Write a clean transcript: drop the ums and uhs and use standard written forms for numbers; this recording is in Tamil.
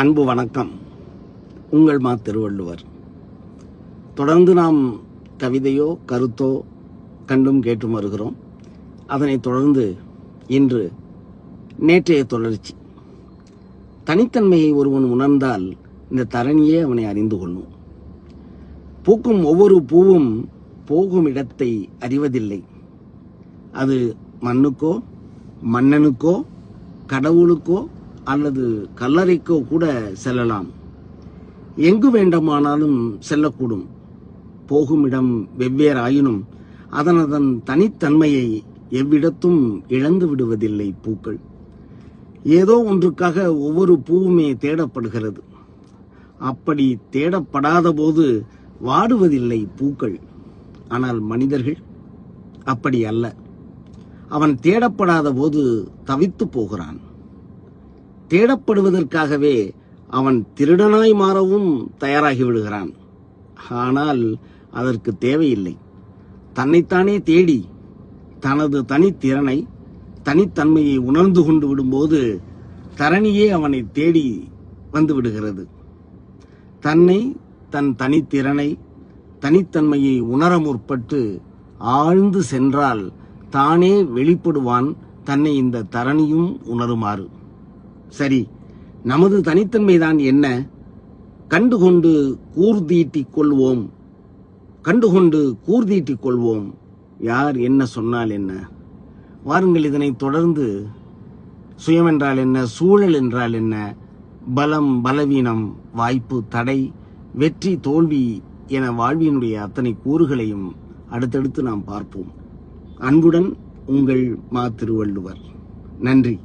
அன்பு வணக்கம். உங்கள் மா. திருவள்ளுவர். தொடர்ந்து நாம் கவிதையோ கருத்தோ கண்டும் கேட்டும் வருகிறோம். அதனைத் தொடர்ந்து இன்று நேற்றைய தொடர்ச்சி. தனித்தன்மையை ஒருவன் உணர்ந்தால் இந்த தரணியே அவனை அறிந்து கொள்ளும். பூக்கும் ஒவ்வொரு பூவும் போகும் இடத்தை அறிவதில்லை. அது மண்ணுக்கோ மன்னனுக்கோ கடவுளுக்கோ அல்லது கல்லறைக்கோ கூட செல்லலாம். எங்கு வேண்டுமானாலும் செல்லக்கூடும். போகும் இடம் வெவ்வேறாயினும் அதனதன் தனித்தன்மையை எவ்விடத்தும் இழந்து விடுவதில்லை பூக்கள். ஏதோ ஒன்றுக்காக ஒவ்வொரு பூவுமே தேடப்படுகிறது. அப்படி தேடப்படாத போது வாடுவதில்லை பூக்கள். ஆனால் மனிதர்கள் அப்படி அல்ல. அவன் தேடப்படாத போது தவித்து போகிறான். தேடப்படுவதற்காகவே அவன் திருடனாய் மாறவும் தயாராகி விடுகிறான். ஆனால் அதற்கு தேவையில்லை. தன்னைத்தானே தேடி தனது தனித்திறனை தனித்தன்மையை உணர்ந்து கொண்டு விடும்போது தரணியே அவனை தேடி வந்து விடுகிறது. தன்னை தன் தனித்திறனை தனித்தன்மையை உணர முற்பட்டு ஆழ்ந்து சென்றால் தானே வெளிப்படுவான். தன்னை இந்த தரணியும் உணருமாறு. சரி, நமது தனித்தன்மைதான் என்ன? கண்டுகொண்டு கூர்தீட்டிக் கொள்வோம். யார் என்ன சொன்னால் என்ன? வாருங்கள், இதனை தொடர்ந்து சுயம் என்றால் என்ன, சூழல் என்றால் என்ன, பலம் பலவீனம், வாய்ப்பு தடை, வெற்றி தோல்வி என வாழ்வினுடைய அத்தனை கூறுகளையும் அடுத்தடுத்து நாம் பார்ப்போம். அன்புடன் உங்கள் மா. திருவள்ளுவர். நன்றி.